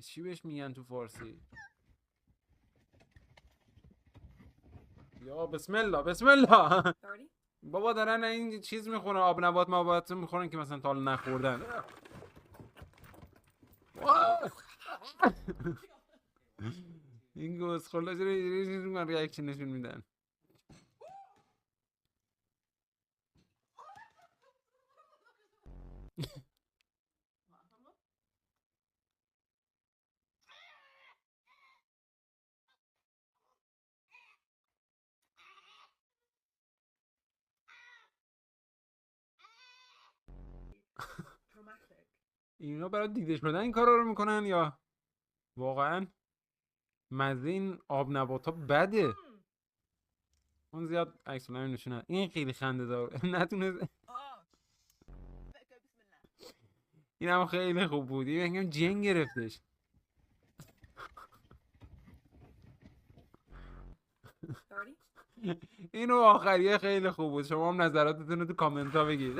چی بهش میگن تو فارسی؟ یا بسم الله بسم الله. بابا دارن این چیز میخورن، آب نبات مابات میخورن که مثلا تا حالا نخوردن. این گوز خلا چرا من ریاکشن نشون میدن؟ اینا برای دیده شدن این کارا رو میکنن یا واقعا مزه این آب نبات ها بده؟ اون زیاد عکس نشونه. این خیلی خنده داره. نتونه این هم خیلی خوب بود. این بگم جن گرفتش. اینو آخریه خیلی خوب بود. شما هم نظراتتون رو تو کامنت ها بگید.